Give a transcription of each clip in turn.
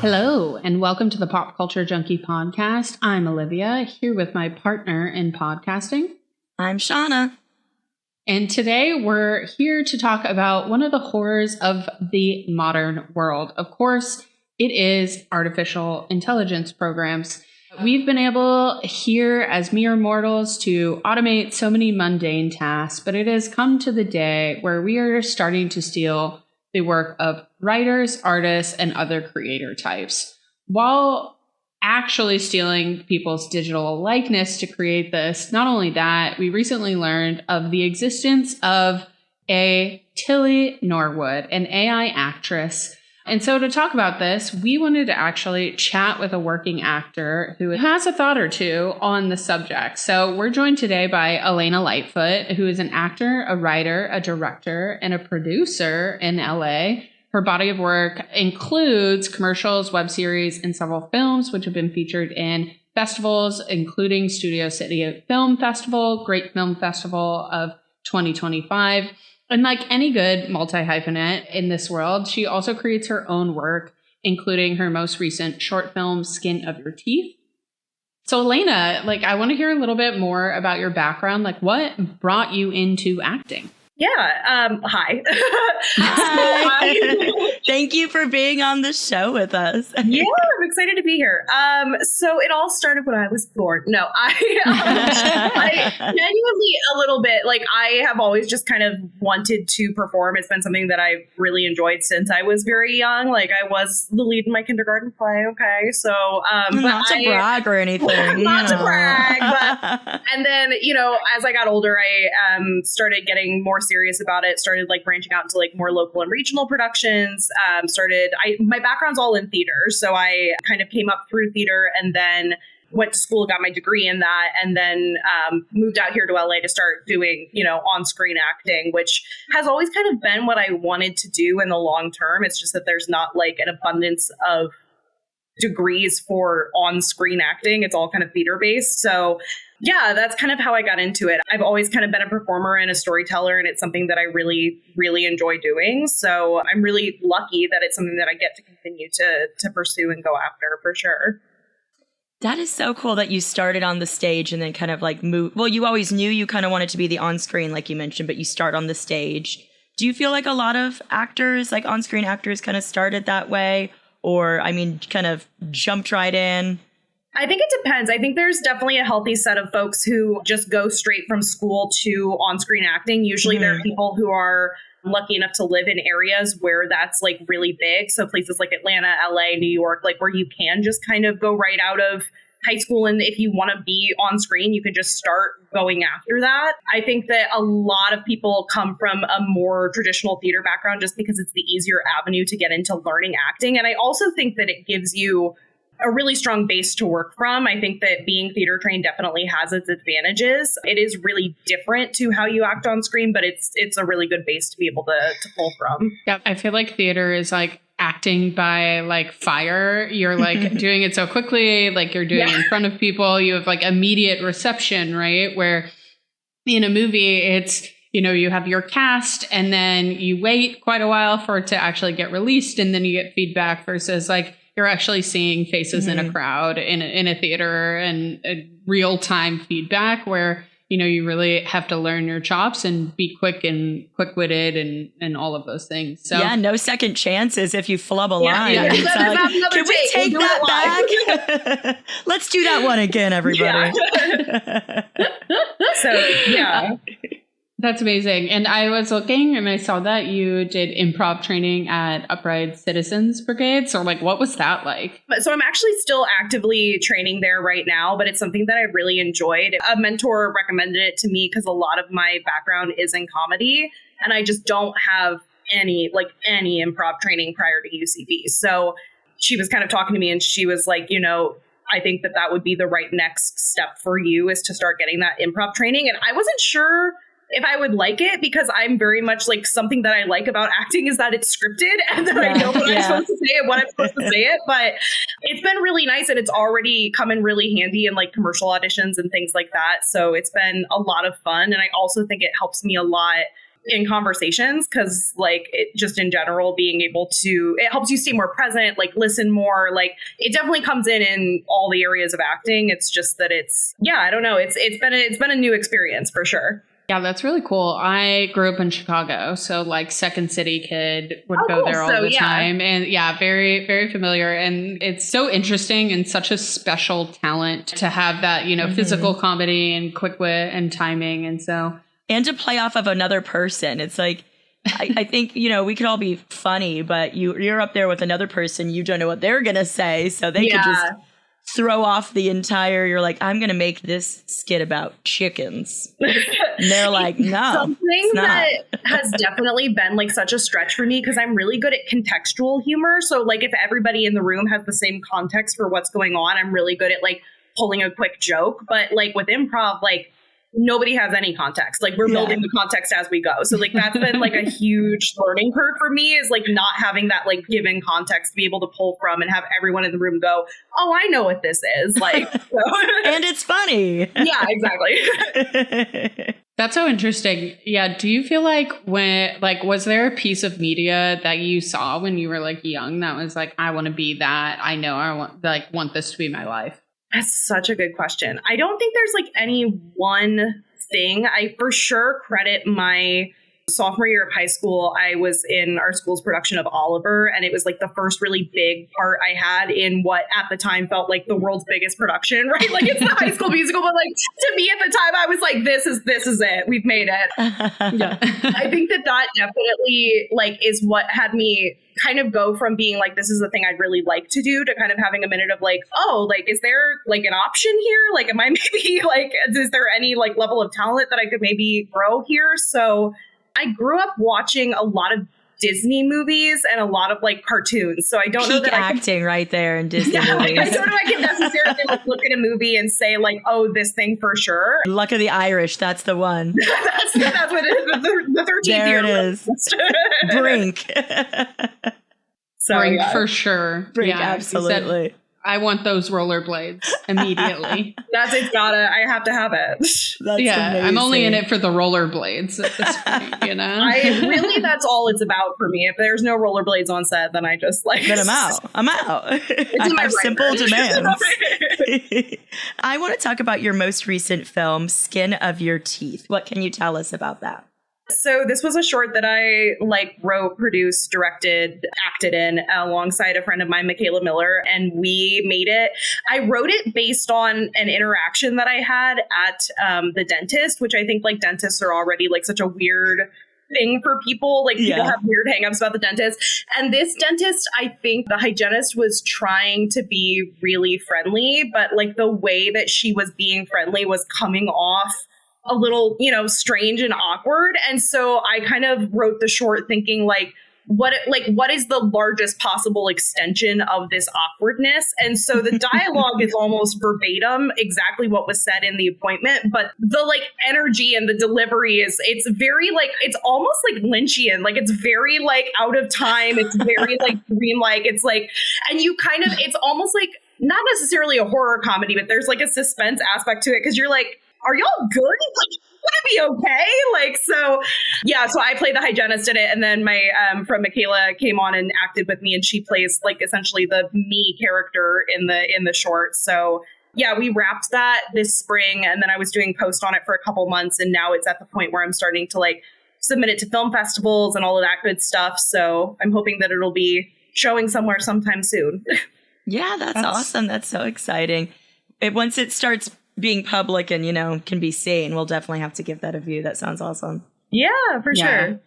Hello, and welcome to the Pop Culture Junkie podcast. I'm Olivia, here with my partner in podcasting. I'm Shauna. And today we're here to talk about one of the horrors of the modern world. Of course, it is artificial intelligence programs. We've been able here as mere mortals to automate so many mundane tasks, but it has come to the day where we are starting to steal the work of writers, artists, and other creator types, while actually stealing people's digital likeness to create this. Not only that, we recently learned of the existence of a Tilly Norwood, an AI actress. And so to talk about this, we wanted to actually chat with a working actor who has a thought or two on the subject. So we're joined today by Alaina Lightfoot, who is an actor, a writer, a director, and a producer in LA. Her body of work includes commercials, web series, and several films, which have been featured in festivals, including Studio City Film Festival, Great Film Festival of 2025. And like any good multi-hyphenate in this world, she also creates her own work, including her most recent short film, Skin of Your Teeth. So Alaina, I want to hear a little bit more about your background. What brought you into acting? Yeah. Hi. Hi. Thank you for being on the show with us. Yeah, I'm excited to be here. So it all started when I was born. No, I genuinely a little bit, I have always just kind of wanted to perform. It's been something that I've really enjoyed since I was very young. I was the lead in my kindergarten play. Okay. So, not to brag or anything. Not to brag, but, and then, as I got older, I started getting more serious about it, started branching out into more local and regional productions, my background's all in theater. So I kind of came up through theater and then went to school, got my degree in that, and then moved out here to LA to start doing, on-screen acting, which has always kind of been what I wanted to do in the long term. It's just that there's not an abundance of degrees for on-screen acting. It's all kind of theater based. So yeah, that's kind of how I got into it. I've always kind of been a performer and a storyteller, and it's something that I really, really enjoy doing. So I'm really lucky that it's something that I get to continue to pursue and go after, for sure. That is so cool that you started on the stage and then kind of moved. Well, you always knew you kind of wanted to be the on-screen, like you mentioned, but you start on the stage. Do you feel like a lot of actors, on-screen actors, kind of started that way? Or, kind of jumped right in? I think it depends. I think there's definitely a healthy set of folks who just go straight from school to on-screen acting. Usually there are people who are lucky enough to live in areas where that's really big. So places like Atlanta, LA, New York, where you can just kind of go right out of high school. And if you want to be on screen, you can just start going after that. I think that a lot of people come from a more traditional theater background just because it's the easier avenue to get into learning acting. And I also think that it gives you a really strong base to work from. I think that being theater trained definitely has its advantages. It is really different to how you act on screen, but it's a really good base to be able to pull from. Yeah, I feel like theater is acting by fire. You're doing it so quickly, you're doing it in front of people. You have immediate reception, right? Where in a movie, it's, you have your cast and then you wait quite a while for it to actually get released, and then you get feedback versus you're actually seeing faces in a crowd in a theater and a real-time feedback where, you really have to learn your chops and be quick and quick-witted and all of those things. So yeah, no second chances if you flub a line. Yeah. Can we take that back? Let's do that one again, everybody. Yeah. So, yeah. That's amazing. And I was looking and I saw that you did improv training at Upright Citizens Brigade. So what was that like? So I'm actually still actively training there right now, but it's something that I really enjoyed. A mentor recommended it to me because a lot of my background is in comedy and I just don't have any improv training prior to UCB. So she was kind of talking to me and she was like, I think that would be the right next step for you is to start getting that improv training. And I wasn't sure if I would like it because I'm very much something that I like about acting is that it's scripted and that I know what I'm supposed to say and when I'm supposed to say it. But it's been really nice and it's already come in really handy in commercial auditions and things like that. So it's been a lot of fun. And I also think it helps me a lot in conversations, because like it just in general being able to, it helps you stay more present, like listen more, like it definitely comes in all the areas of acting. It's just that it's, yeah, I don't know. It's been a new experience for sure. Yeah, that's really cool. I grew up in Chicago, so like Second City kid would go there all the time. And yeah, very, very familiar. And it's so interesting and such a special talent to have that, you know, physical comedy and quick wit and timing. And to play off of another person. It's like, I think, you know, we could all be funny, but you're up there with another person. You don't know what they're going to say. So they could just throw off the entire, you're like, I'm going to make this skit about chickens. And they're like, no. Something that has definitely been like such a stretch for me, because I'm really good at contextual humor. So like if everybody in the room has the same context for what's going on, I'm really good at like pulling a quick joke. But like with improv, like nobody has any context. Like we're building the context as we go. So like that's been like a huge learning curve for me, is like not having that like given context to be able to pull from and have everyone in the room go, oh, I know what this is. Like, so. And it's funny. Yeah, exactly. that's so interesting. Yeah. Do you feel like was there a piece of media that you saw when you were like young that was like, I want to be that. I know I want this to be my life? That's such a good question. I don't think there's like any one thing. I for sure credit my sophomore year of high school. I was in our school's production of Oliver, and it was like the first really big part I had in what at the time felt like the world's biggest production, right? Like it's the High School Musical, but like to me at the time, I was like, this is it. We've made it. Yeah. I think that definitely like is what had me kind of go from being like, this is the thing I'd really like to do, to kind of having a minute of like, oh, like, is there like an option here? Like, am I maybe like, is there any like level of talent that I could maybe grow here? So I grew up watching a lot of Disney movies and a lot of like cartoons. So I don't know that acting right there in Disney movies. I don't know I can necessarily like look at a movie and say like, oh, this thing for sure. Luck of the Irish, that's the one. that's what it is. The 13th there year. It is. Brink. Brink for sure. Brink, absolutely. I want those rollerblades immediately. I have to have it. That's amazing. I'm only in it for the rollerblades at this point, you know? That's all it's about for me. If there's no rollerblades on set, then I just like... Then I'm out. I have simple demands. I want to talk about your most recent film, Skin of Your Teeth. What can you tell us about that? So this was a short that I wrote, produced, directed, acted in alongside a friend of mine, Michaela Miller, and we made it. I wrote it based on an interaction that I had at the dentist, which I think like dentists are already like such a weird thing for people. Like people have weird hangups about the dentist. And this dentist, I think the hygienist was trying to be really friendly, but like the way that she was being friendly was coming off a little, strange and awkward. And so I kind of wrote the short thinking what is the largest possible extension of this awkwardness? And so the dialogue is almost verbatim exactly what was said in the appointment, but the energy and the delivery it's very it's almost like Lynchian. It's very out of time. It's very dreamlike. It's and you kind of, it's almost not necessarily a horror comedy, but there's a suspense aspect to it. 'Cause you're are y'all good? Would it be okay? So I played the hygienist in it. And then my friend Michaela came on and acted with me, and she plays essentially the me character in the short. So we wrapped that this spring, and then I was doing post on it for a couple months. And now it's at the point where I'm starting to submit it to film festivals and all of that good stuff. So I'm hoping that it'll be showing somewhere sometime soon. Yeah, that's awesome. That's so exciting. Once it starts being public and, can be seen, we'll definitely have to give that a view. That sounds awesome. Yeah, for sure.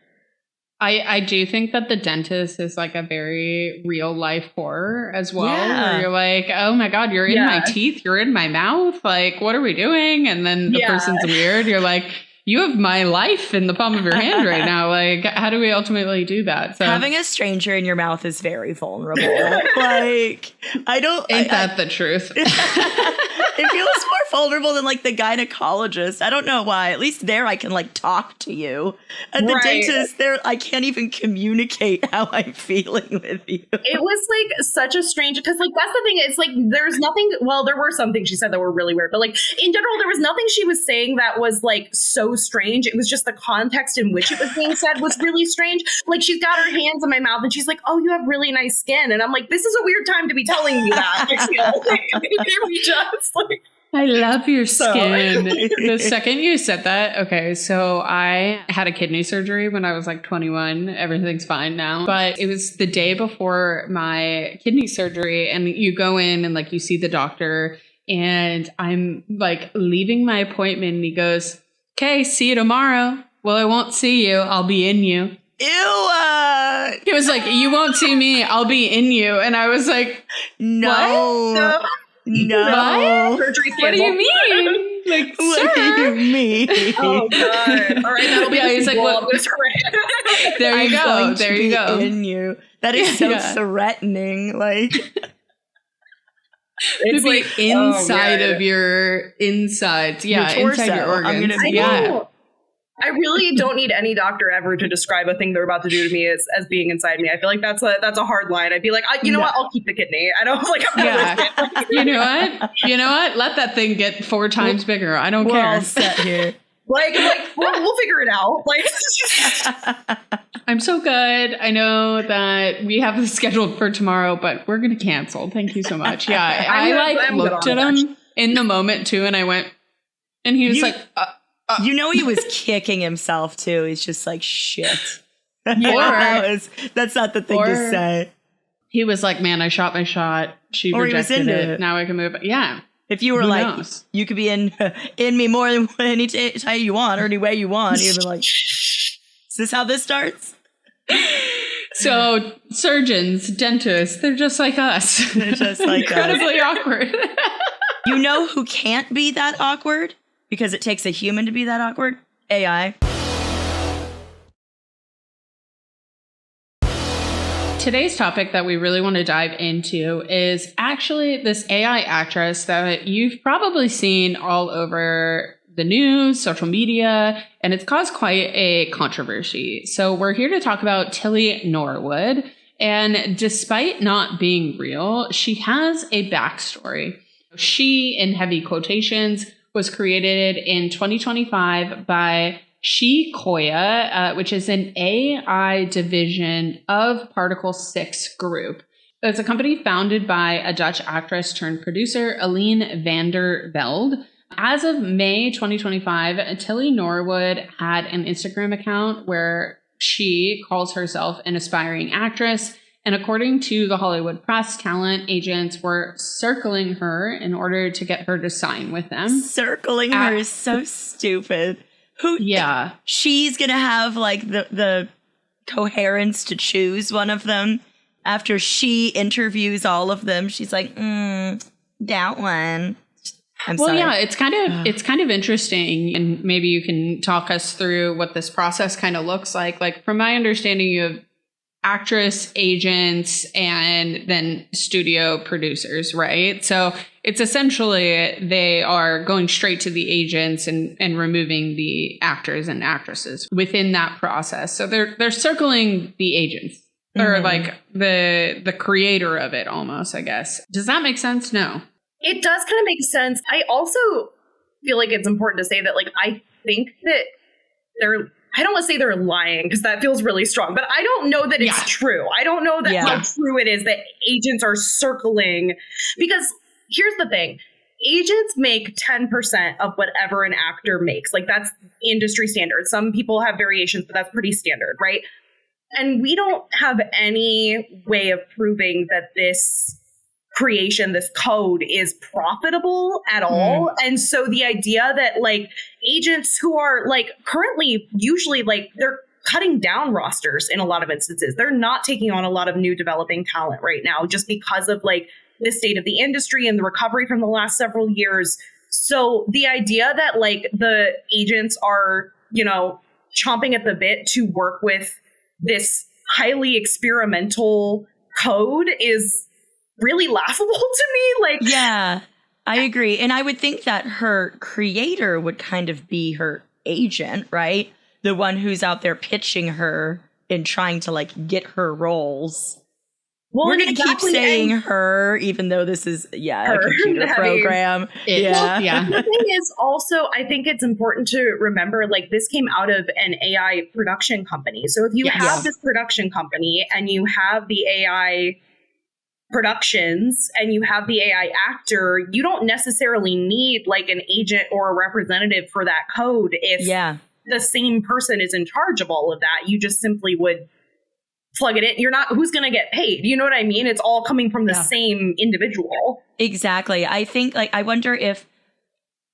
I do think that The Dentist is a very real life horror as well. Yeah. Where you're oh my God, you're in my teeth. You're in my mouth. What are we doing? And then the person's weird. You're you have my life in the palm of your hand right now. How do we ultimately do that? So having a stranger in your mouth is very vulnerable. Ain't that the truth? It feels more vulnerable than the gynecologist. I don't know why. At least there I can talk to you. At the dentist, there I can't even communicate how I'm feeling with you. It was such a strange, because that's the thing. It's there's nothing. Well, there were some things she said that were really weird, but in general, there was nothing she was saying that was so so strange. It was just the context in which it was being said was really strange. Like, she's got her hands in my mouth and she's like, oh, you have really nice skin. And I'm like, this is a weird time to be telling you that. I love your skin. The second you said that, okay, so I had a kidney surgery when I was like 21. Everything's fine now. But it was the day before my kidney surgery, and you go in and like you see the doctor, and I'm like leaving my appointment, and he goes, okay, see you tomorrow. Well, I won't see you. I'll be in you. Ew. He was like, you won't see me. I'll be in you. And I was like, no. What? No. What do you mean? Like, what do you mean? Oh, God. All right, that'll be he's like, what? There you go. There you go. In you. That is so threatening. Like, it's like inside of your insides. Yeah, your inside your organs. I really don't need any doctor ever to describe a thing they're about to do to me as being inside me. I feel like that's a hard line. I'd be like, you know what? I'll keep the kidney. I don't like. You know what? You know what? Let that thing get 4 times bigger. I don't care. All set here. Like we'll figure it out. Like, I'm so good. I know that we have this scheduled for tomorrow, but we're gonna cancel. Thank you so much. Yeah, I looked at him in the moment too, and I went, and he was like. You know, he was kicking himself too. He's just like, shit. Yeah. That's not the thing to say. He was like, man, I shot my shot. She rejected it. Now I can move. Yeah. If you were you could be in me more than any time you want or any way you want. You'd be like, is this how this starts? So surgeons, dentists, they're just like us. They're just like incredibly awkward. You know who can't be that awkward? Because it takes a human to be that awkward? AI. Today's topic that we really want to dive into is actually this AI actress that you've probably seen all over the news, social media, and it's caused quite a controversy. So we're here to talk about Tilly Norwood. And despite not being real, she has a backstory. She, in heavy quotations, was created in 2025 by She Koya, which is an AI division of Particle 6 Group. It's a company founded by a Dutch actress turned producer, Aline van der Velde. As of May 2025, Tilly Norwood had an Instagram account where she calls herself an aspiring actress. And according to the Hollywood press, talent agents were circling her in order to get her to sign with them. Circling her is so stupid. Yeah. She's going to have like the coherence to choose one of them after she interviews all of them. She's like, that one. I'm sorry. Yeah, it's kind of interesting, and maybe you can talk us through what this process kind of looks like. Like, from my understanding, you have actress agents and then studio producers, right? So it's essentially they are going straight to the agents and removing the actors and actresses within that process. So they're circling the agents or like the creator of it almost, I guess. Does that make sense? No. It does kind of make sense. I also feel like it's important to say that, like, I think that I don't want to say they're lying because that feels really strong, but I don't know that it's true. I don't know that how true it is that agents are circling, because here's the thing. Agents make 10% of whatever an actor makes. Like, that's industry standard. Some people have variations, but that's pretty standard, right? And we don't have any way of proving that this creation, this code, is profitable at all. And so the idea that, like, agents who are, like, currently usually, like, they're cutting down rosters in a lot of instances. They're not taking on a lot of new developing talent right now just because of, like, the state of the industry and the recovery from the last several years. So the idea that, like, the agents are, you know, chomping at the bit to work with this highly experimental code is really laughable to me. Like, yeah, I agree. And I would think that her creator would kind of be her agent, right? The one who's out there pitching her and trying to, like, get her roles. Well, we're going to keep saying her, even though this is, a computer program. Yeah. The thing is also, I think it's important to remember, like, this came out of an AI production company. So if you have this production company and you have the AI productions and you have the AI actor, you don't necessarily need like an agent or a representative for that code if the same person is in charge of all of that. You just simply would plug it in. You're not, who's going to get paid? You know what I mean? It's all coming from the same individual. Exactly. I think, like, I wonder if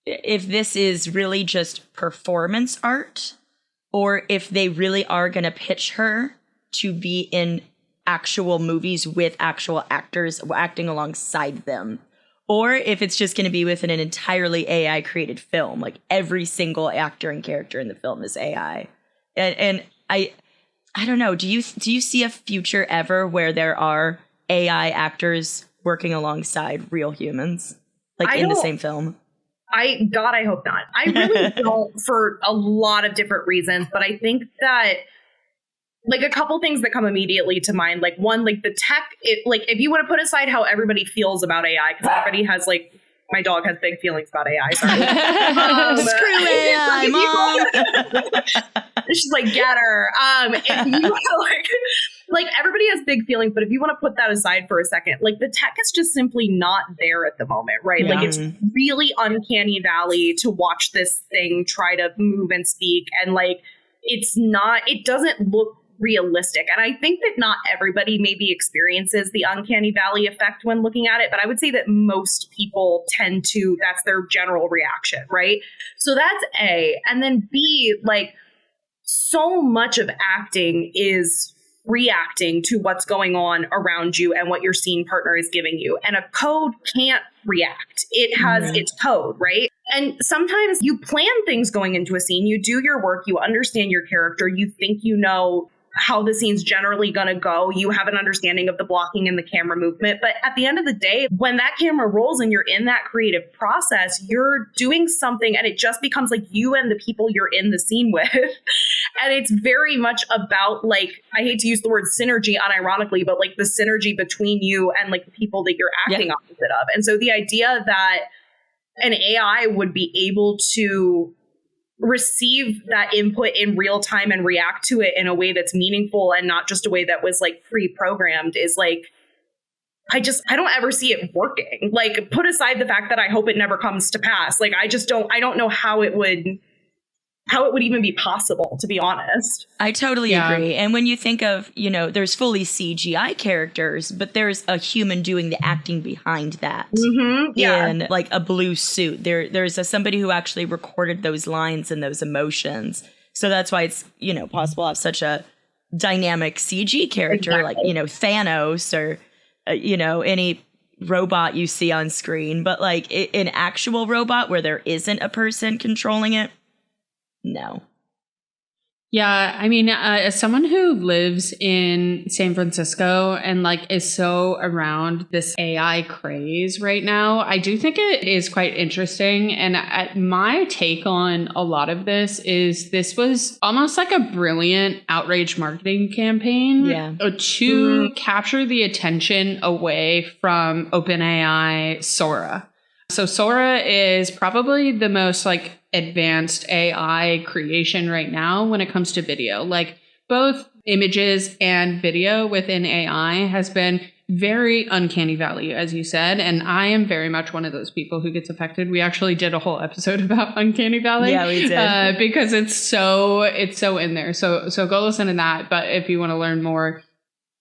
this is really just performance art, or if they really are going to pitch her to be in actual movies with actual actors acting alongside them, or if it's just going to be within an entirely AI created film. Like, every single actor and character in the film is AI. And I don't know. Do you see a future ever where there are AI actors working alongside real humans, like in the same film? I hope not. I really don't, for a lot of different reasons. But I think that, like, a couple things that come immediately to mind, like, one, like the tech, if you want to put aside how everybody feels about AI, because everybody has, like, my dog has big feelings about AI. Sorry. Screw AI, Mom. She's like, get her. If you like everybody has big feelings, but if you want to put that aside for a second, like, the tech is just simply not there at the moment, right? Like, it's really uncanny valley to watch this thing try to move and speak, and like, it doesn't look realistic. And I think that not everybody maybe experiences the uncanny valley effect when looking at it, but I would say that most people tend to, that's their general reaction, right? So that's A. And then B, like, so much of acting is reacting to what's going on around you and what your scene partner is giving you. And a code can't react. It has its code, right? And sometimes you plan things going into a scene. You do your work. You understand your character. You think you know how the scene's generally going to go. You have an understanding of the blocking and the camera movement. But at the end of the day, when that camera rolls and you're in that creative process, you're doing something and it just becomes like you and the people you're in the scene with. And it's very much about, like, I hate to use the word synergy unironically, but like the synergy between you and like the people that you're acting opposite of. And so the idea that an AI would be able to receive that input in real time and react to it in a way that's meaningful and not just a way that was like pre-programmed is like, I don't ever see it working. Like, put aside the fact that I hope it never comes to pass. Like, I don't know how it would even be possible, to be honest. I totally agree. And when you think of, there's fully CGI characters, but there's a human doing the acting behind that. In like a blue suit. There's somebody who actually recorded those lines and those emotions. So that's why it's, possible to have such a dynamic CG character, like, Thanos or, any robot you see on screen. But like an actual robot where there isn't a person controlling it, no. Yeah, I mean, as someone who lives in San Francisco and like is so around this AI craze right now, I do think it is quite interesting. And my take on a lot of this is this was almost like a brilliant outrage marketing campaign to capture the attention away from OpenAI Sora. So Sora is probably the most like advanced AI creation right now when it comes to video. Like, both images and video within AI has been very uncanny valley, as you said. And I am very much one of those people who gets affected. We actually did a whole episode about uncanny valley. Yeah, we did. Because it's so in there. So go listen to that. But if you want to learn more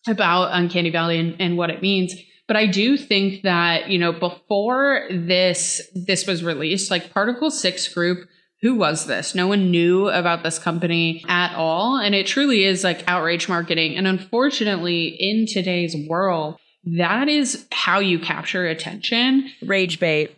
about uncanny valley and what it means. But I do think that, before this was released, like Particle 6 Group, who was this? No one knew about this company at all. And it truly is like outrage marketing. And unfortunately, in today's world, that is how you capture attention. Rage bait.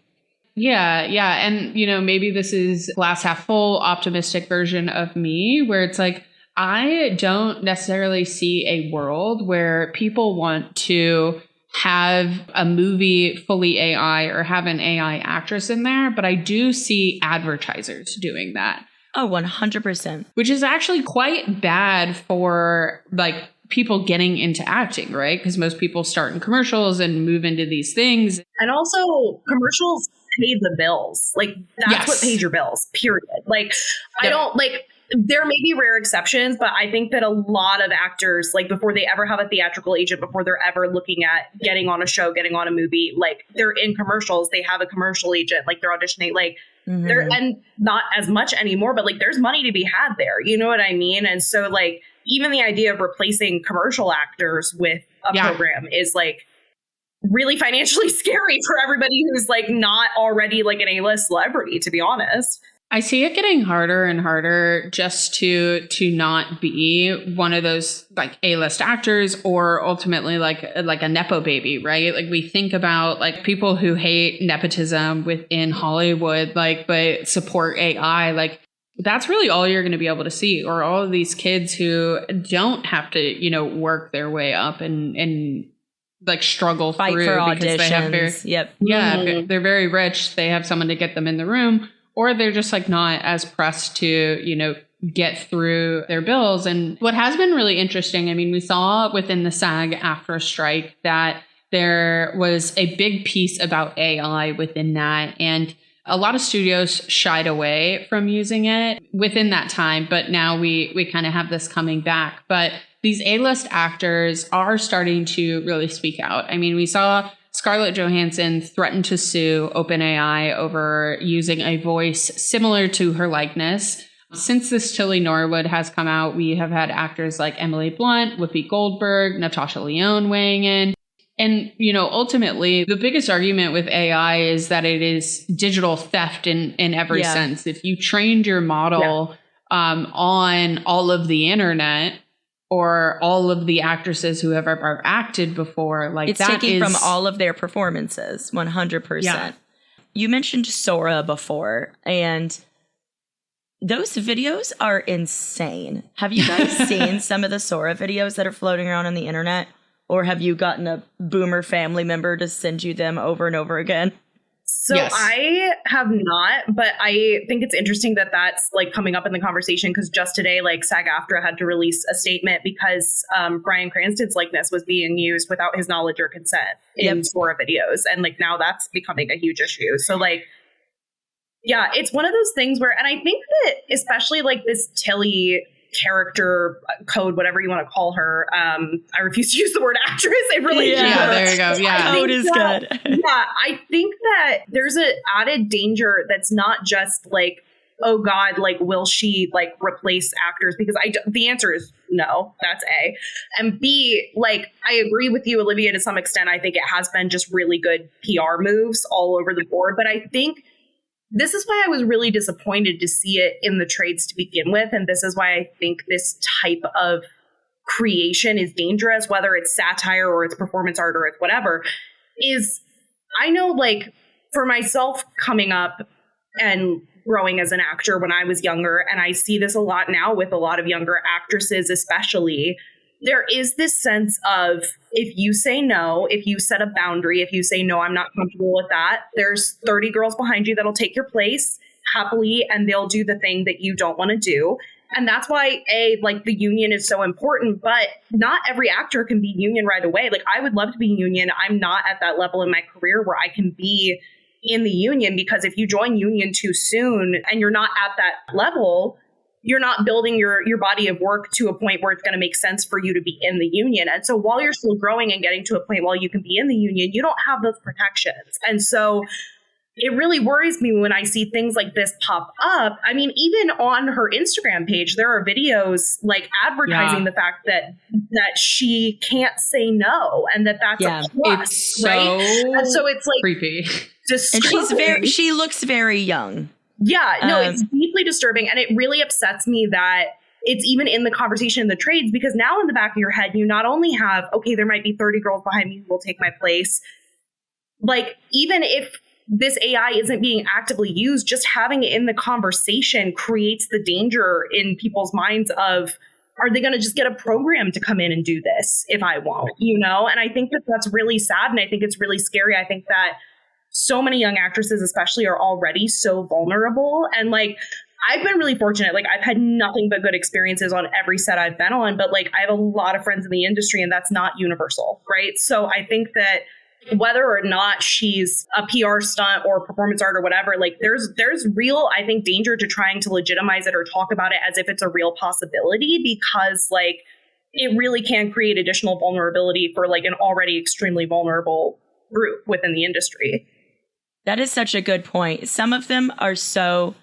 Yeah. And, maybe this is glass half full, optimistic version of me, where it's like, I don't necessarily see a world where people want to have a movie fully AI or have an AI actress in there, but I do see advertisers doing that. Oh, 100%. Which is actually quite bad for like people getting into acting, right? Because most people start in commercials and move into these things. And also commercials pay the bills. Like that's what pays your bills, period. Like I don't like, there may be rare exceptions, but I think that a lot of actors, like before they ever have a theatrical agent, before they're ever looking at getting on a show, getting on a movie, like they're in commercials, they have a commercial agent, like they're auditioning, like they're, and not as much anymore, but like there's money to be had there. You know what I mean? And so like even the idea of replacing commercial actors with a program is like really financially scary for everybody who's like not already like an A-list celebrity, to be honest. I see it getting harder and harder just to not be one of those like A-list actors or ultimately like a Nepo baby, right? Like we think about like people who hate nepotism within Hollywood, like, but support AI, like that's really all you're going to be able to see, or all of these kids who don't have to, you know, work their way up and like struggle fight through for because auditions. they have they're very rich. They have someone to get them in the room. Or they're just like not as pressed to, you know, get through their bills. And what has been really interesting, I mean, we saw within the SAG-AFTRA strike that there was a big piece about AI within that. And a lot of studios shied away from using it within that time. But now we kind of have this coming back. But these A-list actors are starting to really speak out. I mean, we saw Scarlett Johansson threatened to sue OpenAI over using a voice similar to her likeness. Since this Tilly Norwood has come out, we have had actors like Emily Blunt, Whoopi Goldberg, Natasha Lyonne weighing in. And, you know, ultimately, the biggest argument with AI is that it is digital theft in every sense. If you trained your model on all of the internet, or all of the actresses who have ever acted before, like it's that taking from all of their performances, 100%. Yeah. You mentioned Sora before, and those videos are insane. Have you guys seen some of the Sora videos that are floating around on the internet? Or have you gotten a boomer family member to send you them over and over again? So I have not, but I think it's interesting that that's like coming up in the conversation because just today, like SAG-AFTRA had to release a statement because Bryan Cranston's likeness was being used without his knowledge or consent in Sora videos. And like now that's becoming a huge issue. So like, yeah, it's one of those things where, and I think that especially like this Tilly character code, whatever you want to call her. I refuse to use the word actress. I really there you go. Yeah, code is good. I think that there's an added danger that's not just like, oh God, like will she like replace actors? Because the answer is no. That's A. And B, like I agree with you, Olivia, to some extent. I think it has been just really good PR moves all over the board. But I think this is why I was really disappointed to see it in the trades to begin with. And this is why I think this type of creation is dangerous, whether it's satire or it's performance art or it's whatever, is I know like for myself coming up and growing as an actor when I was younger, and I see this a lot now with a lot of younger actresses, especially, there is this sense of if you say no, if you set a boundary, if you say, no, I'm not comfortable with that, there's 30 girls behind you that'll take your place happily and they'll do the thing that you don't want to do. And that's why like the union is so important, but not every actor can be union right away. Like I would love to be union. I'm not at that level in my career where I can be in the union because if you join union too soon and you're not at that level, you're not building your body of work to a point where it's going to make sense for you to be in the union. And so while you're still growing and getting to a point while you can be in the union, you don't have those protections. And so it really worries me when I see things like this pop up. I mean, even on her Instagram page, there are videos like advertising the fact that she can't say no and that's a plus, it's right? And so it's like creepy. And she looks very young. Yeah, no, it's deeply disturbing. And it really upsets me that it's even in the conversation in the trades, because now in the back of your head, you not only have, okay, there might be 30 girls behind me who will take my place. Like, even if this AI isn't being actively used, just having it in the conversation creates the danger in people's minds of, are they going to just get a program to come in and do this if I won't, you know? And I think that that's really sad. And I think it's really scary. I think that so many young actresses especially are already so vulnerable. And like, I've been really fortunate. Like, I've had nothing but good experiences on every set I've been on, but like, I have a lot of friends in the industry, and that's not universal, right? So I think that whether or not she's a PR stunt or performance art or whatever, like there's real, I think, danger to trying to legitimize it or talk about it as if it's a real possibility, because like it really can create additional vulnerability for like an already extremely vulnerable group within the industry. That is such a good point. Some of them are so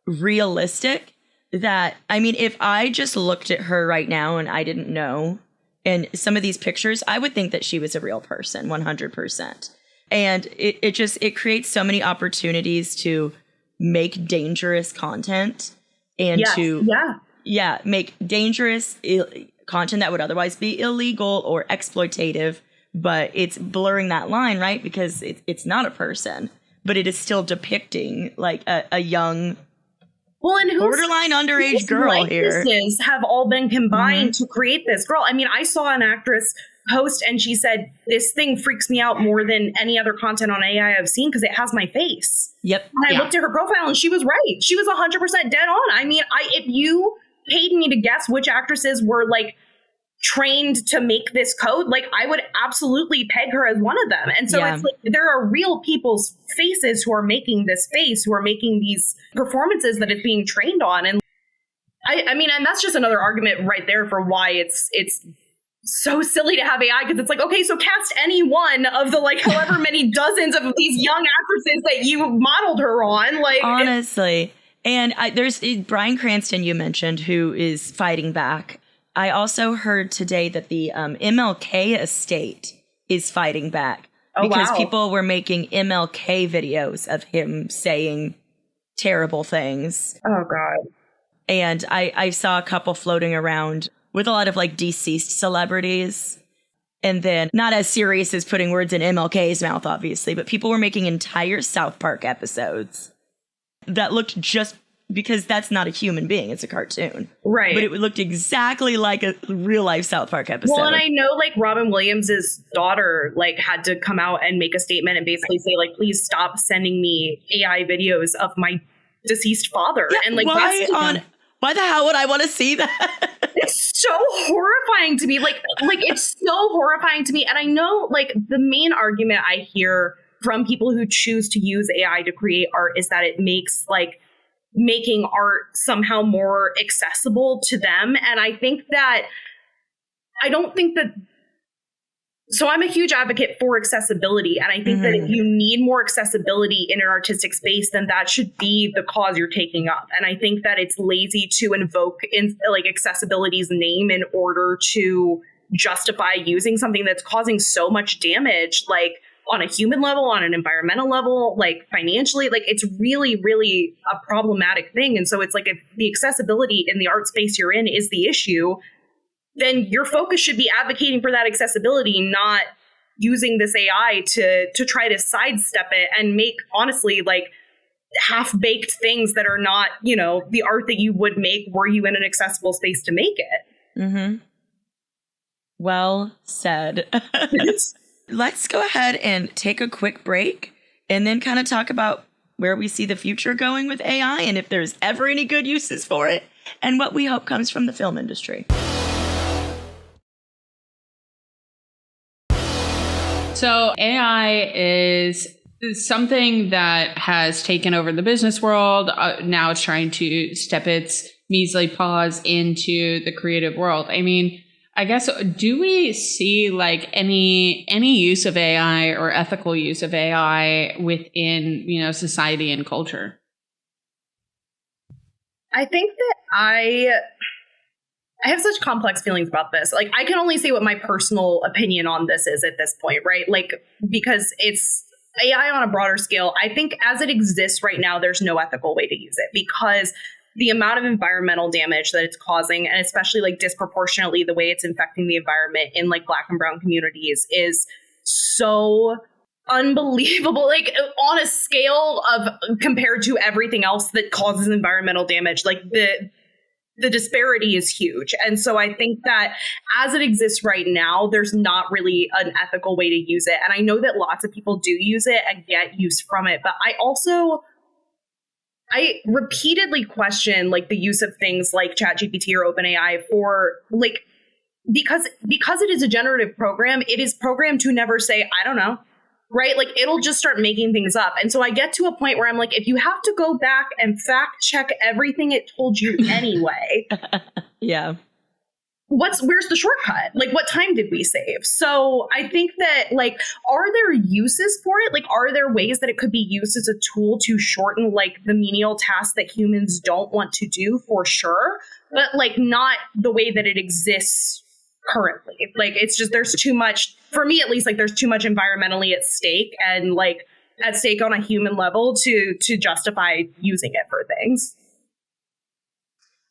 realistic that, I mean, if I just looked at her right now and I didn't know, and some of these pictures, I would think that she was a real person, 100%. And it creates so many opportunities to make dangerous content and make dangerous content that would otherwise be illegal or exploitative. But it's blurring that line, right? Because it's not a person, but it is still depicting like a young, and borderline underage girl here. Have all been combined to create this girl. I mean, I saw an actress post and she said, this thing freaks me out more than any other content on AI I've seen because it has my face. Yep. And I looked at her profile and she was right. She was 100% dead on. I mean, if you paid me to guess which actresses were like trained to make this code, like I would absolutely peg her as one of them. And so it's like there are real people's faces who are making this face, who are making these performances that it's being trained on. And I mean, and that's just another argument right there for why it's so silly to have AI, because it's like, okay, so cast any one of the like however many dozens of these young actresses that you modeled her on. Like, honestly. And there's Bryan Cranston you mentioned, who is fighting back. I also heard today that the MLK estate is fighting back because people were making MLK videos of him saying terrible things. Oh, God. And I saw a couple floating around with a lot of like deceased celebrities. And then not as serious as putting words in MLK's mouth, obviously, but people were making entire South Park episodes that looked just, because that's not a human being, it's a cartoon. Right. But it looked exactly like a real life South Park episode. Well, and I know like Robin Williams' daughter like had to come out and make a statement and basically say like, please stop sending me AI videos of my deceased father. Yeah, and like, why the hell would I want to see that? It's so horrifying to me. Like it's so horrifying to me. And I know like the main argument I hear from people who choose to use AI to create art is that it makes like making art somehow more accessible to them. And I don't think that, so I'm a huge advocate for accessibility. And I think that if you need more accessibility in an artistic space, then that should be the cause you're taking up. And I think that it's lazy to invoke in like accessibility's name in order to justify using something that's causing so much damage, like on a human level, on an environmental level, like financially, like it's really, really a problematic thing. And so it's like if the accessibility in the art space you're in is the issue, then your focus should be advocating for that accessibility, not using this AI to try to sidestep it and make, honestly, like half-baked things that are not, you know, the art that you would make were you in an accessible space to make it. Mm-hmm. Well said. Let's go ahead and take a quick break and then kind of talk about where we see the future going with AI and if there's ever any good uses for it and what we hope comes from the film industry. So AI is something that has taken over the business world. Now it's trying to step its measly paws into the creative world. I mean, I guess, do we see like any use of AI or ethical use of AI within, you know, society and culture? I think that I have such complex feelings about this. Like, I can only say what my personal opinion on this is at this point, right? Like, because it's AI on a broader scale. I think as it exists right now, there's no ethical way to use it because the amount of environmental damage that it's causing, and especially like disproportionately the way it's infecting the environment in like Black and brown communities, is so unbelievable, like on a scale of compared to everything else that causes environmental damage. Like the disparity is huge. And so I think that as it exists right now, there's not really an ethical way to use it. And I know that lots of people do use it and get use from it. But I repeatedly question like the use of things like ChatGPT or OpenAI for like, because it is a generative program, it is programmed to never say, I don't know. Right? Like it'll just start making things up. And so I get to a point where I'm like, if you have to go back and fact check everything it told you anyway. Yeah. Where's the shortcut? Like what time did we save? So I think that like, are there uses for it? Like, are there ways that it could be used as a tool to shorten like the menial tasks that humans don't want to do, for sure, but like not the way that it exists currently. Like it's just, there's too much, for me at least, like there's too much environmentally at stake and like at stake on a human level to justify using it for things.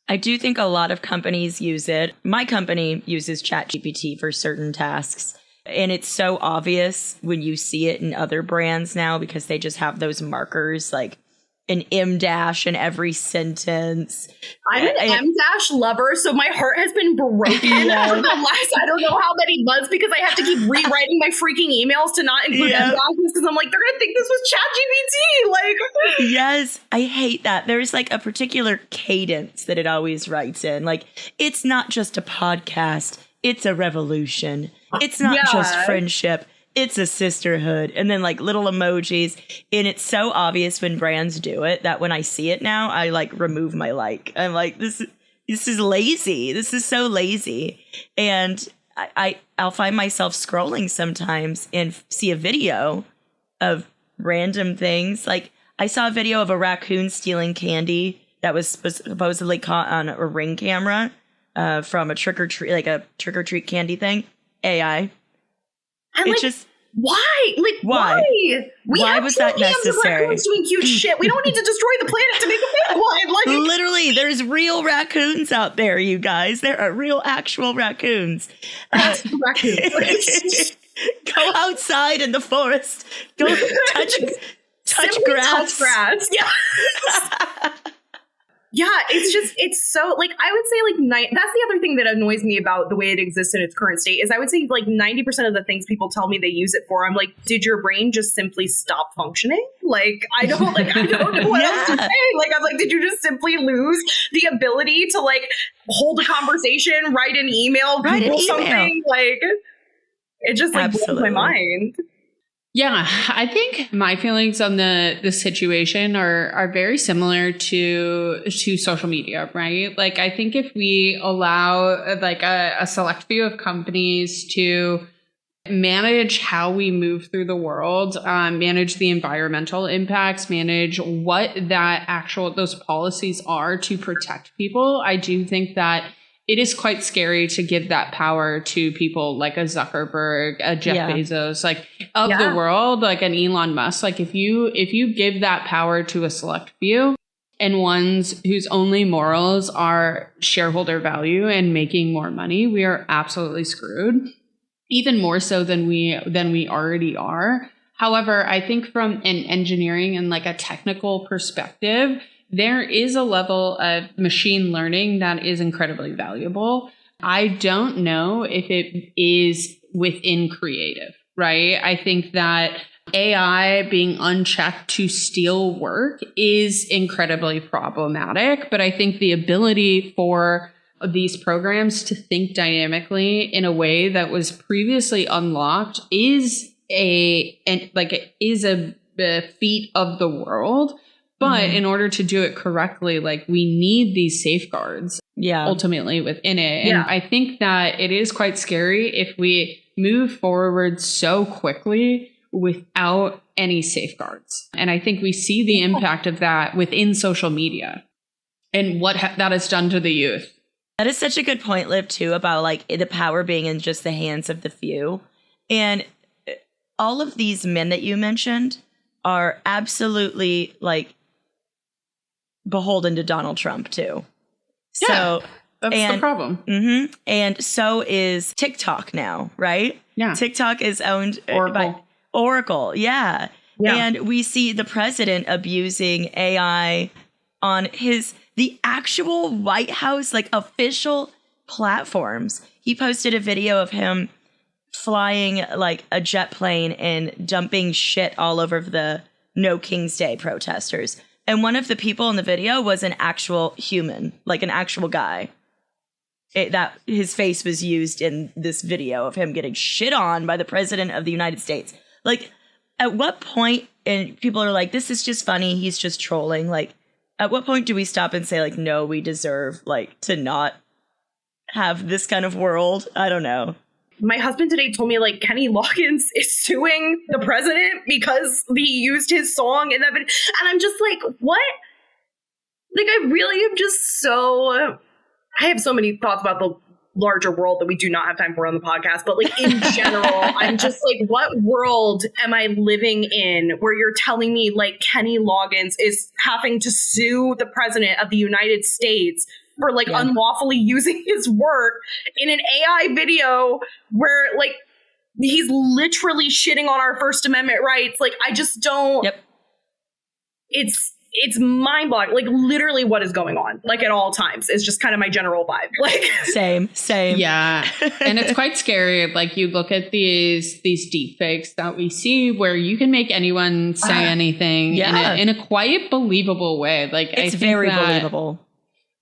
I do think a lot of companies use it. My company uses ChatGPT for certain tasks. And it's so obvious when you see it in other brands now because they just have those markers like an M dash in every sentence. I'm an M dash lover, so my heart has been broken for the last I don't know how many months because I have to keep rewriting my freaking emails to not include M dashes because I'm like, they're gonna think this was ChatGPT. Like, yes, I hate that. There's like a particular cadence that it always writes in. Like, it's not just a podcast; it's a revolution. It's not just friendship. It's a sisterhood. And then like little emojis. And it's so obvious when brands do it that when I see it now, I like remove my like. I'm like, this is lazy. This is so lazy. And I'll find myself scrolling sometimes and see a video of random things. Like I saw a video of a raccoon stealing candy that was supposedly caught on a Ring camera from a trick or treat candy thing. AI. And it's like, just why? Like why? Why was that necessary? Raccoons doing cute shit. We don't need to destroy the planet to make a big one. Like literally, there's real raccoons out there, you guys. There are real, actual raccoons. Raccoons. Go outside in the forest. Go touch grass. Touch grass. Yeah. Yeah, it's so, like, I would say, like, that's the other thing that annoys me about the way it exists in its current state is I would say, like, 90% of the things people tell me they use it for, I'm like, did your brain just simply stop functioning? Like, I don't know what else to say. Like, I'm like, did you just simply lose the ability to, like, hold a conversation, write an email, Google something? Like, it just, like, blows my mind. Yeah, I think my feelings on the situation are very similar to social media, right? Like, I think if we allow like a select few of companies to manage how we move through the world, manage the environmental impacts, manage what those policies are to protect people, I do think that it is quite scary to give that power to people like a Zuckerberg, a Jeff Bezos, like of the world, like an Elon Musk. Like if you give that power to a select few and ones whose only morals are shareholder value and making more money, we are absolutely screwed, even more so than we already are. However, I think from an engineering and like a technical perspective, there is a level of machine learning that is incredibly valuable. I don't know if it is within creative, right? I think that AI being unchecked to steal work is incredibly problematic, but I think the ability for these programs to think dynamically in a way that was previously unlocked is a feat of the world. But in order to do it correctly, like we need these safeguards ultimately within it. And I think that it is quite scary if we move forward so quickly without any safeguards. And I think we see the impact of that within social media and what that has done to the youth. That is such a good point, Liv, too, about like the power being in just the hands of the few. And all of these men that you mentioned are absolutely like beholden to Donald Trump too. So that's the problem. Mm-hmm, and so is TikTok now, right? Yeah. TikTok is owned by Oracle. Yeah. And we see the president abusing AI on the actual White House, like official platforms. He posted a video of him flying like a jet plane and dumping shit all over the No King's Day protesters. And one of the people in the video was an actual human, like an actual guy. That his face was used in this video of him getting shit on by the president of the United States. Like, at what point, and people are like, this is just funny, he's just trolling. Like, at what point do we stop and say, like, no, we deserve, like, to not have this kind of world? I don't know. My husband today told me, like, Kenny Loggins is suing the president because he used his song in that video. And I'm just like, what? Like, I really am just so... I have so many thoughts about the larger world that we do not have time for on the podcast. But, like, in general, I'm just like, what world am I living in where you're telling me, like, Kenny Loggins is having to sue the president of the United States for, like, unlawfully using his work in an AI video where, like, he's literally shitting on our First Amendment rights. Like, I just don't... Yep. It's mind-boggling. Like, literally what is going on, like, at all times is just kind of my general vibe. Like, same. Yeah. And it's quite scary. Like, you look at these deep fakes that we see where you can make anyone say anything in a quite believable way. Like, it's very believable.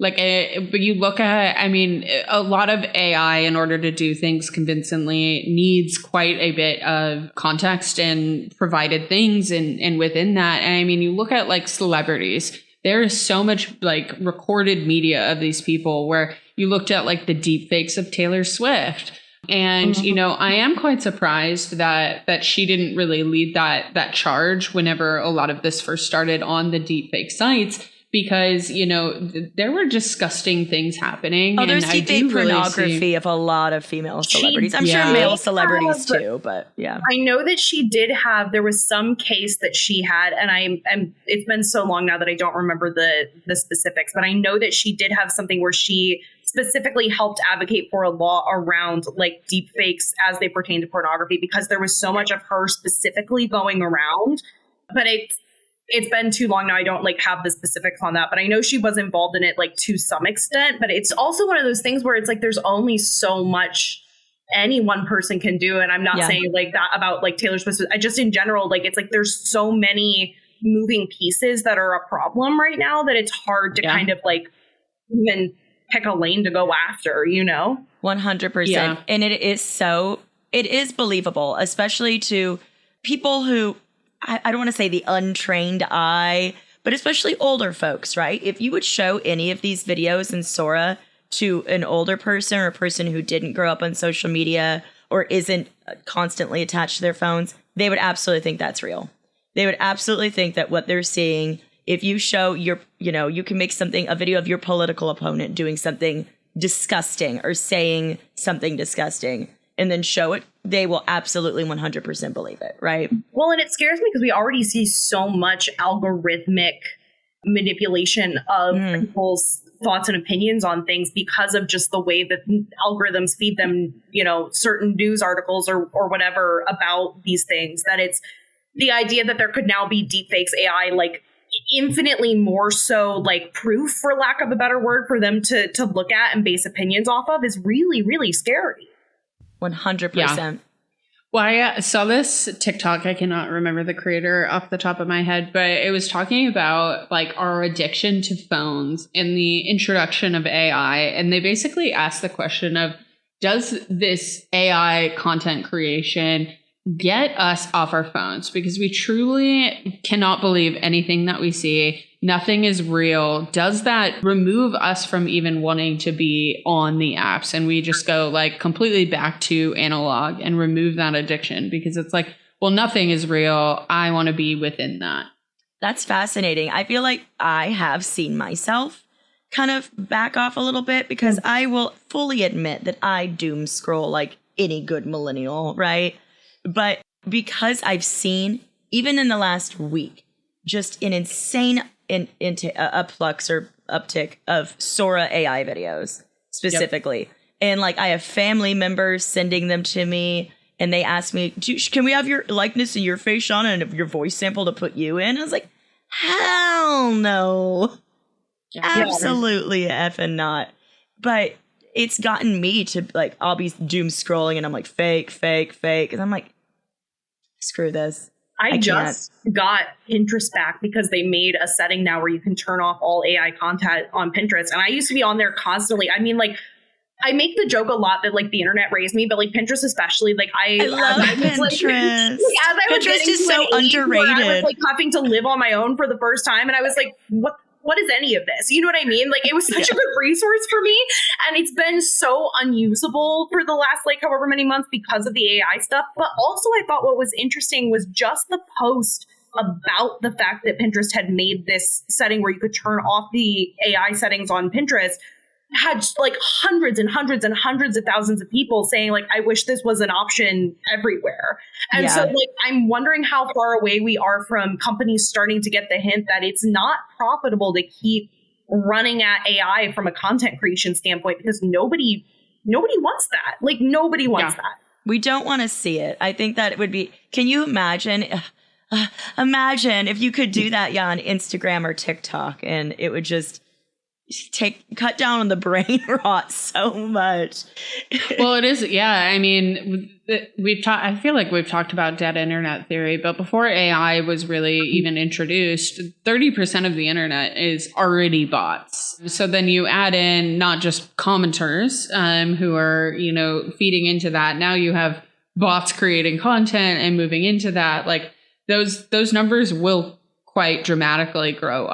Like, but you look at, I mean, a lot of AI in order to do things convincingly needs quite a bit of context and provided things. And within that, and I mean, you look at like celebrities, there is so much like recorded media of these people where you looked at like the deep fakes of Taylor Swift. And, you know, I am quite surprised that she didn't really lead that charge whenever a lot of this first started on the deep fake sites. Because, you know, there were disgusting things happening. Oh, there's deepfake pornography of a lot of female celebrities. I'm sure male celebrities too, but yeah. I know that she did have, there was some case that she had, and it's been so long now that I don't remember the specifics, but I know that she did have something where she specifically helped advocate for a law around like deep fakes as they pertain to pornography, because there was so much of her specifically going around. But it's been too long now. I don't like have the specifics on that, but I know she was involved in it like to some extent. But it's also one of those things where it's like there's only so much any one person can do. And I'm not saying like that about like Taylor Swift. I just in general, like it's like there's so many moving pieces that are a problem right now that it's hard to kind of like even pick a lane to go after, you know? 100%. Yeah. And it is believable, especially to people who, I don't want to say the untrained eye, but especially older folks, right? If you would show any of these videos in Sora to an older person or a person who didn't grow up on social media or isn't constantly attached to their phones, they would absolutely think that's real. They would absolutely think that what they're seeing, if you show you can make a video of your political opponent doing something disgusting or saying something disgusting, and then show it, they will absolutely 100% believe it, right? Well, and it scares me because we already see so much algorithmic manipulation of people's thoughts and opinions on things because of just the way that algorithms feed them, you know, certain news articles or whatever about these things, that it's the idea that there could now be deepfakes AI, like infinitely more so like proof, for lack of a better word, for them to look at and base opinions off of is really, really scary. 100%. Yeah. Well, I saw this TikTok. I cannot remember the creator off the top of my head, but it was talking about like our addiction to phones and the introduction of AI. And they basically asked the question of, does this AI content creation get us off our phones? Because we truly cannot believe anything that we see. Nothing is real. Does that remove us from even wanting to be on the apps? And we just go like completely back to analog and remove that addiction because it's like, well, nothing is real. I want to be within that. That's fascinating. I feel like I have seen myself kind of back off a little bit because I will fully admit that I doom scroll like any good millennial, right? But because I've seen, even in the last week, just an insane upflux or uptick of Sora AI videos specifically. Yep. And like I have family members sending them to me and they ask me, can we have your likeness and your face, Shauna, and your voice sample to put you in? I was like, hell no. Yeah. Absolutely effing not. But it's gotten me to like, I'll be doom scrolling and I'm like, fake. And I'm like, screw this. I just got Pinterest back because they made a setting now where you can turn off all AI content on Pinterest. And I used to be on there constantly. I mean, like, I make the joke a lot that like the internet raised me, but like Pinterest especially, like I love Pinterest. Pinterest is so underrated. I was like having to live on my own for the first time, and I was like, what is any of this? You know what I mean? Like, it was such a good resource for me, and it's been so unusable for the last like however many months because of the AI stuff. But also, I thought what was interesting was just the post about the fact that Pinterest had made this setting where you could turn off the AI settings on Pinterest had like hundreds and hundreds and hundreds of thousands of people saying like, I wish this was an option everywhere. And so like, I'm wondering how far away we are from companies starting to get the hint that it's not profitable to keep running at AI from a content creation standpoint, because nobody wants that. Like, nobody wants that. We don't want to see it. I think that it would be, can you imagine? Imagine if you could do that on Instagram or TikTok, and it would just cut down on the brain rot so much. Well, it is. Yeah. I mean, I feel like we've talked about dead internet theory, but before AI was really even introduced, 30% of the internet is already bots. So then you add in not just commenters, who are, feeding into that. Now you have bots creating content and moving into that. Like those numbers will quite dramatically grow.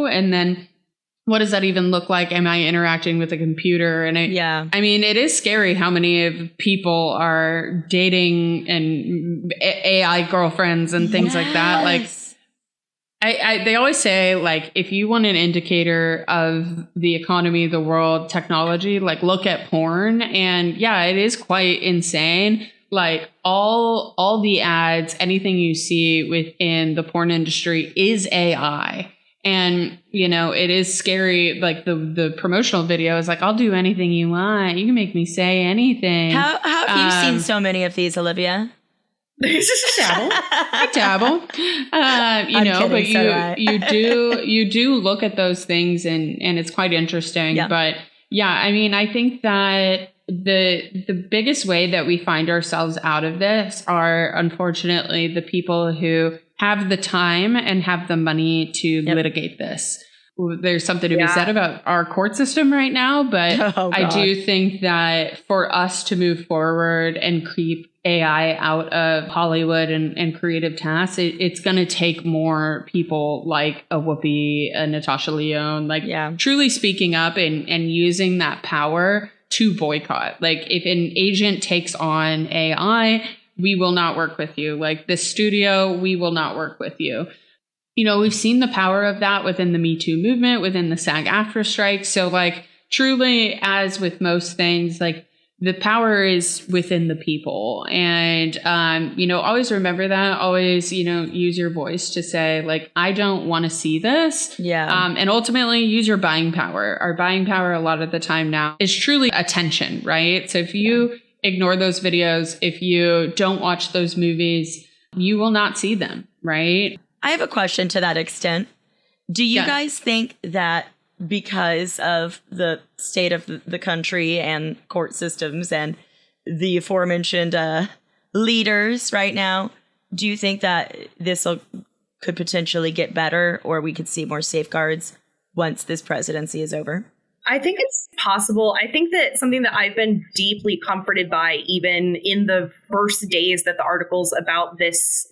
And then what does that even look like? Am I interacting with a computer? And I mean, it is scary how many of people are dating and AI girlfriends and things like that. Like, they always say, like, if you want an indicator of the economy, the world, technology, like, look at porn. And yeah, it is quite insane. Like all the ads, anything you see within the porn industry is AI. And, it is scary. Like the promotional video is like, I'll do anything you want. You can make me say anything. How have you seen so many of these, Olivia? I dabble. But you do look at those things and it's quite interesting. Yeah. But yeah, I mean, I think that the biggest way that we find ourselves out of this are, unfortunately, the people who have the time and have the money to litigate this. There's something to be said about our court system right now, but I do think that for us to move forward and keep AI out of Hollywood and creative tasks, it's going to take more people like a Whoopi, a Natasha Lyonne, truly speaking up and using that power to boycott. Like, if an agent takes on AI, we will not work with you. Like, this studio, we will not work with you. We've seen the power of that within the Me Too movement, within the SAG-AFTRA strike. So, like, truly, as with most things, like, the power is within the people. And, always remember that. Always, use your voice to say, like, I don't want to see this. Yeah. And ultimately, use your buying power. Our buying power a lot of the time now is truly attention, right? So if you ignore those videos, if you don't watch those movies, you will not see them, right? I have a question to that extent. Do you guys think that because of the state of the country and court systems and the aforementioned leaders right now, do you think that this could potentially get better, or we could see more safeguards once this presidency is over? I think it's possible. I think that something that I've been deeply comforted by, even in the first days that the articles about this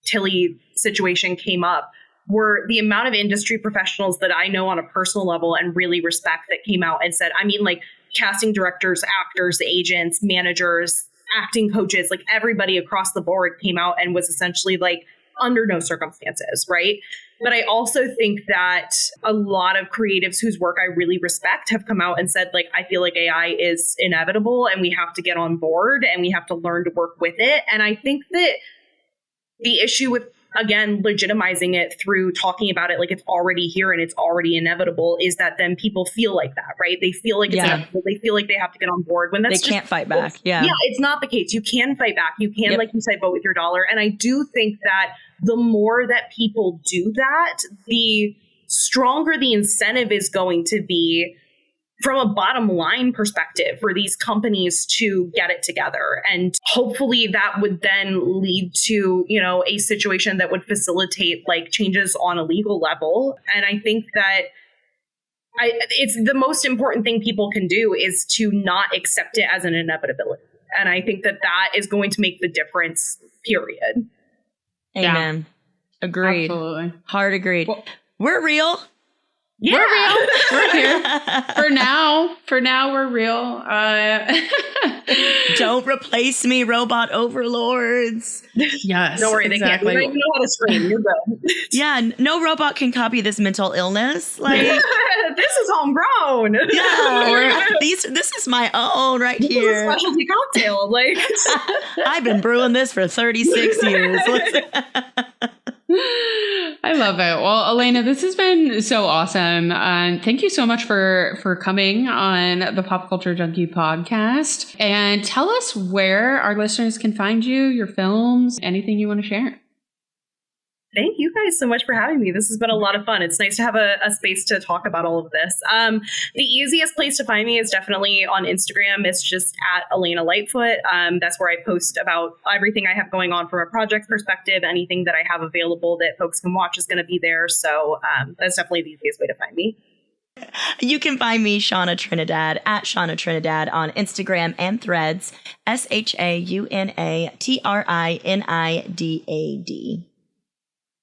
Tilly situation came up, were the amount of industry professionals that I know on a personal level and really respect that came out and said, I mean, like, casting directors, actors, agents, managers, acting coaches, like, everybody across the board came out and was essentially like, under no circumstances, right? But I also think that a lot of creatives whose work I really respect have come out and said, like, I feel like AI is inevitable and we have to get on board and we have to learn to work with it. And I think that the issue with, again, legitimizing it through talking about it like it's already here and it's already inevitable is that then people feel like that, right? They feel like it's inevitable. They feel like they have to get on board when that's they can't fight back. Yeah, it's not the case. You can fight back. You can, like you said, vote with your dollar. And I do think that the more that people do that, the stronger the incentive is going to be from a bottom line perspective for these companies to get it together. And hopefully that would then lead to, you know, a situation that would facilitate like changes on a legal level. And I think that it's the most important thing people can do is to not accept it as an inevitability. And I think that that is going to make the difference, period. Amen. Yeah. Agreed. Absolutely. Hard agreed. Well, we're real. Yeah. We're real. We're here. For now, we're real. Don't replace me, robot overlords. Yes. Don't worry, exactly. they can't. You know how to scream. You're good. Yeah, no robot can copy this mental illness. Like, this is homegrown. yeah, this is my own right this here. Is a specialty cocktail. Like, I've been brewing this for 36 years. I love it. Well, Alaina, this has been so awesome. Thank you so much for coming on the Pop Culture Junkie podcast. And tell us where our listeners can find you, your films, anything you want to share. Thank you guys so much for having me. This has been a lot of fun. It's nice to have a space to talk about all of this. The easiest place to find me is definitely on Instagram. It's just at Alaina Lightfoot. That's where I post about everything I have going on from a project perspective. Anything that I have available that folks can watch is going to be there. So that's definitely the easiest way to find me. You can find me, Shauna Trinidad, at Shauna Trinidad on Instagram and Threads, ShaunaTrinidad.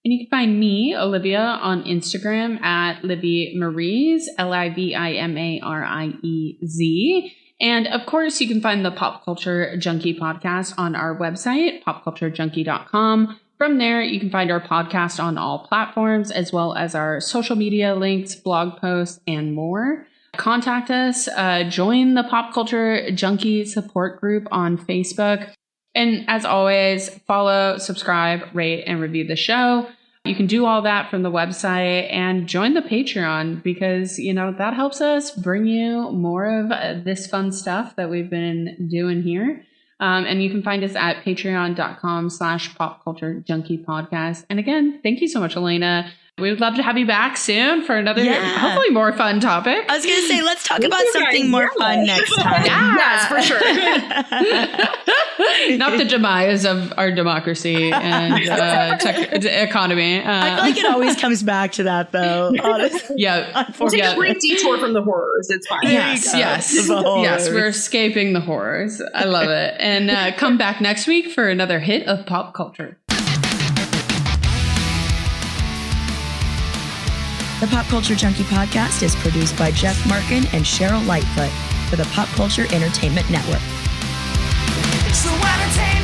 And you can find me, Olivia, on Instagram at Livy Mariez, Livimariez. And of course, you can find the Pop Culture Junkie podcast on our website, popculturejunkie.com. From there, you can find our podcast on all platforms, as well as our social media links, blog posts, and more. Contact us, join the Pop Culture Junkie support group on Facebook. And as always, follow, subscribe, rate, and review the show. You can do all that from the website and join the Patreon because, you know, that helps us bring you more of this fun stuff that we've been doing here. And you can find us at patreon.com/popculturejunkiepodcast. And again, thank you so much, Alaina. We would love to have you back soon for another, hopefully more fun topic. I was going to say, let's talk about something more fun next time. Yes, for sure. Not the demise of our democracy and economy. I feel like it always comes back to that, though. Honestly. Yeah. We'll take a brief detour from the horrors. It's fine. Yes. We're escaping the horrors. I love it. And come back next week for another hit of pop culture. The Pop Culture Junkie podcast is produced by Jeff Markin and Cheryl Lightfoot for the Pop Culture Entertainment Network. So entertain